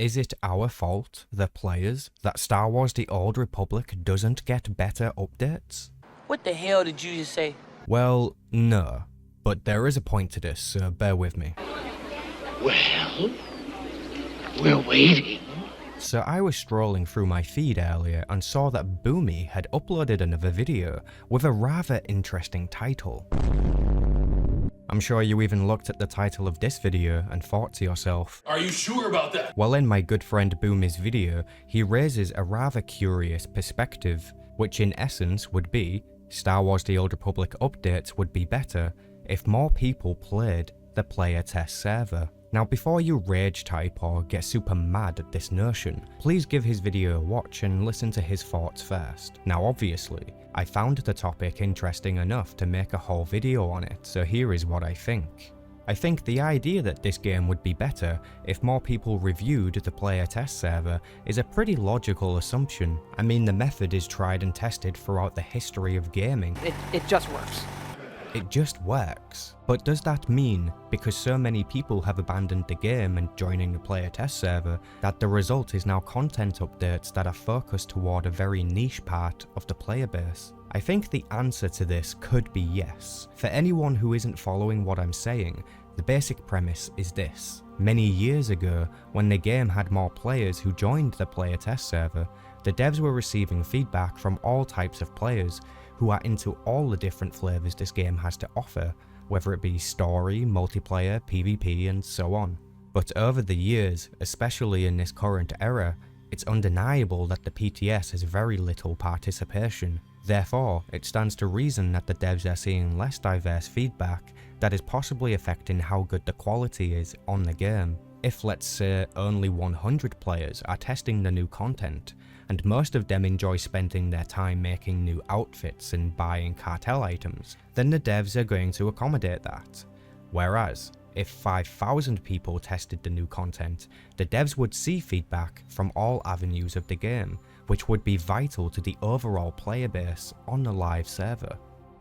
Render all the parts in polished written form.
Is it our fault, the players, that Star Wars The Old Republic doesn't get better updates? What the hell did you just say? Well, no. But there is a point to this, so bear with me. Well, we're waiting. So I was strolling through my feed earlier and saw that Boomy had uploaded another video with a rather interesting title. I'm sure you even looked at the title of this video and thought to yourself, are you sure about that? Well, in my good friend Boomy's video, he raises a rather curious perspective, which in essence would be, Star Wars The Old Republic updates would be better if more people played the player test server. Now before you rage type or get super mad at this notion, please give his video a watch and listen to his thoughts first. Now obviously, I found the topic interesting enough to make a whole video on it, so here is what I think. I think the idea that this game would be better if more people reviewed the player test server is a pretty logical assumption. I mean, the method is tried and tested throughout the history of gaming. It just works. It just works. But does that mean, because so many people have abandoned the game and joining the player test server, that the result is now content updates that are focused toward a very niche part of the player base? I think the answer to this could be yes. For anyone who isn't following what I'm saying, the basic premise is this. Many years ago, when the game had more players who joined the player test server, the devs were receiving feedback from all types of players who are into all the different flavors this game has to offer, whether it be story, multiplayer, PvP, and so on. But over the years, especially in this current era, it's undeniable that the PTS has very little participation. Therefore, it stands to reason that the devs are seeing less diverse feedback that is possibly affecting how good the quality is on the game. If, let's say, only 100 players are testing the new content, and most of them enjoy spending their time making new outfits and buying cartel items, then the devs are going to accommodate that. Whereas, if 5,000 people tested the new content, the devs would see feedback from all avenues of the game, which would be vital to the overall player base on the live server.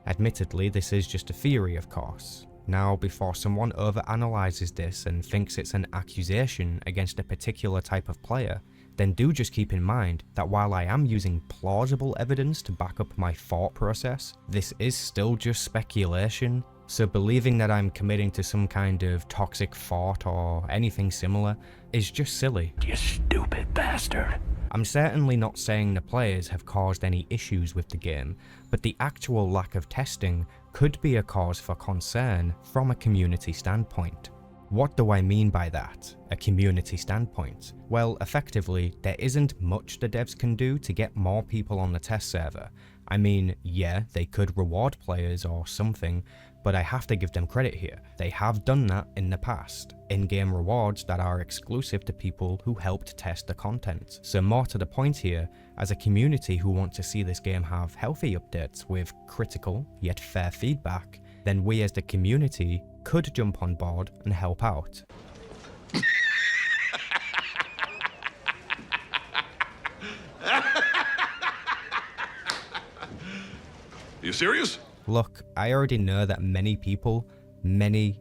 Admittedly, this is just a theory, of course. Now, before someone overanalyzes this and thinks it's an accusation against a particular type of player, then do just keep in mind that while I am using plausible evidence to back up my thought process, this is still just speculation, so believing that I'm committing to some kind of toxic thought or anything similar is just silly. You stupid bastard. I'm certainly not saying the players have caused any issues with the game, but the actual lack of testing could be a cause for concern from a community standpoint. What do I mean by that, a community standpoint? Well, effectively, there isn't much the devs can do to get more people on the test server. I mean, yeah, they could reward players or something, but I have to give them credit here. They have done that in the past. In-game rewards that are exclusive to people who helped test the content. So more to the point here, as a community who want to see this game have healthy updates with critical yet fair feedback, then we as the community could jump on board and help out. You serious? Look, I already know that many people, many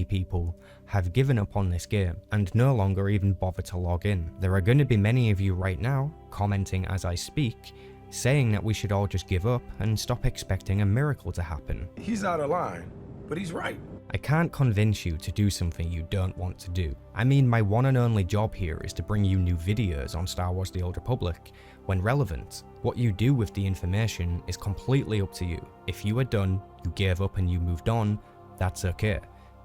people, have given up on this game and no longer even bother to log in. There are going to be many of you right now, commenting as I speak, saying that we should all just give up and stop expecting a miracle to happen. He's out of line, but he's right. I can't convince you to do something you don't want to do. I mean, my one and only job here is to bring you new videos on Star Wars The Old Republic when relevant. What you do with the information is completely up to you. If you are done, you gave up and you moved on, that's okay.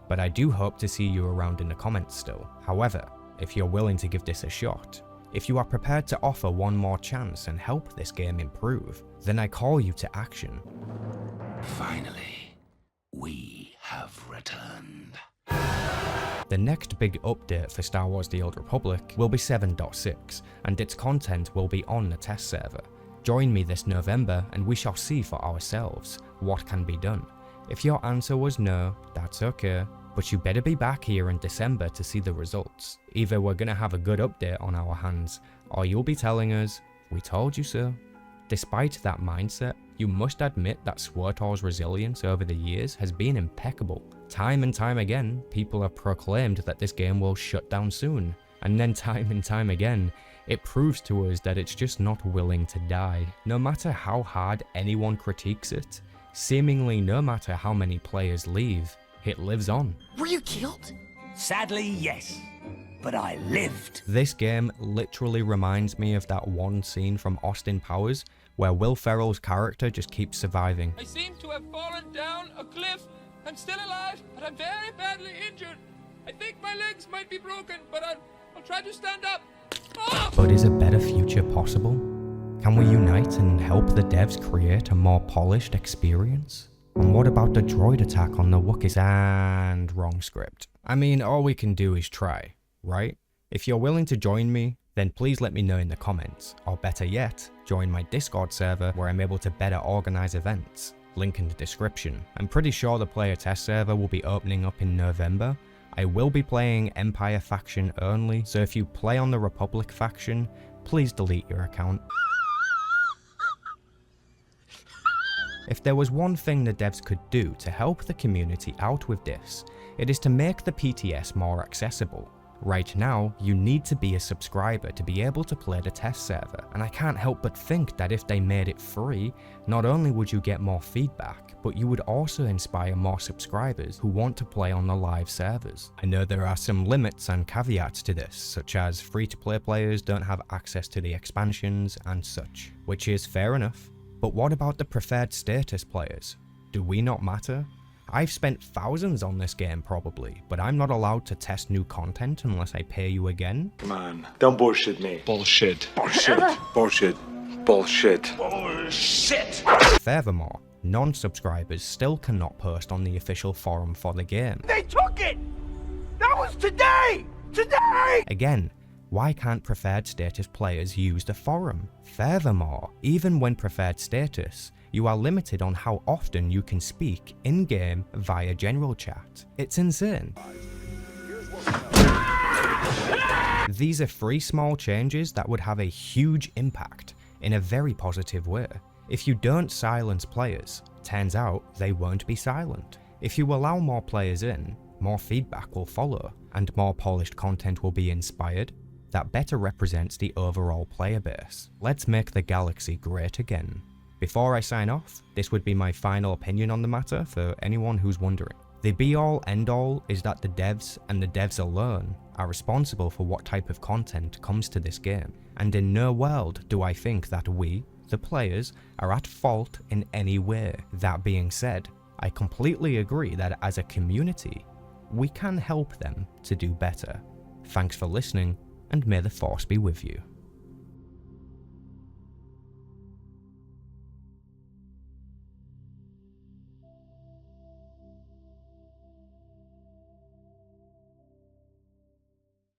But I do hope to see you around in the comments still. However, if you're willing to give this a shot, if you are prepared to offer one more chance and help this game improve, then I call you to action. Finally, we have returned. The next big update for Star Wars The Old Republic will be 7.6, and its content will be on the test server. Join me this November and we shall see for ourselves what can be done. If your answer was no, that's okay, but you better be back here in December to see the results. Either we're gonna have a good update on our hands, or you'll be telling us, we told you so. Despite that mindset, you must admit that SWTOR's resilience over the years has been impeccable. Time and time again, people have proclaimed that this game will shut down soon, And then time and time again, it proves to us that it's just not willing to die. No matter how hard anyone critiques it, seemingly no matter how many players leave, it lives on. Were you killed? Sadly, yes. But I lived. This game literally reminds me of that one scene from Austin Powers where Will Ferrell's character just keeps surviving. I seem to have fallen down a cliff. I'm still alive, but I'm very badly injured. I think my legs might be broken, but I'll try to stand up. Ah! But is a better future possible? Can we unite and help the devs create a more polished experience? And what about the droid attack on the Wookiees? And wrong script. I mean, all we can do is try, right? If you're willing to join me, then please let me know in the comments, or better yet, join my Discord server where I'm able to better organize events. Link in the description. I'm pretty sure the player test server will be opening up in November. I will be playing Empire faction only, so if you play on the Republic faction, please delete your account. If there was one thing the devs could do to help the community out with this, it is to make the PTS more accessible. Right now, you need to be a subscriber to be able to play the test server, and I can't help but think that if they made it free, not only would you get more feedback, but you would also inspire more subscribers who want to play on the live servers. I know there are some limits and caveats to this, such as free-to-play players don't have access to the expansions and such, which is fair enough. But what about the preferred status players? Do we not matter? I've spent thousands on this game probably, but I'm not allowed to test new content unless I pay you again? Come on, don't bullshit me. Bullshit. Bullshit. Bullshit. Bullshit. Bullshit. Furthermore, non-subscribers still cannot post on the official forum for the game. They took it! That was today! Today! Again, why can't preferred status players use the forum? Furthermore, even when preferred status, you are limited on how often you can speak in-game via general chat. It's insane. These are 3 small changes that would have a huge impact in a very positive way. If you don't silence players, turns out they won't be silent. If you allow more players in, more feedback will follow, and more polished content will be inspired. That better represents the overall player base. Let's make the galaxy great again. Before I sign off, this would be my final opinion on the matter for anyone who's wondering. The be-all end-all is that the devs and the devs alone are responsible for what type of content comes to this game, and in no world do I think that we, the players, are at fault in any way. That being said, I completely agree that as a community, we can help them to do better. Thanks for listening, and may the Force be with you.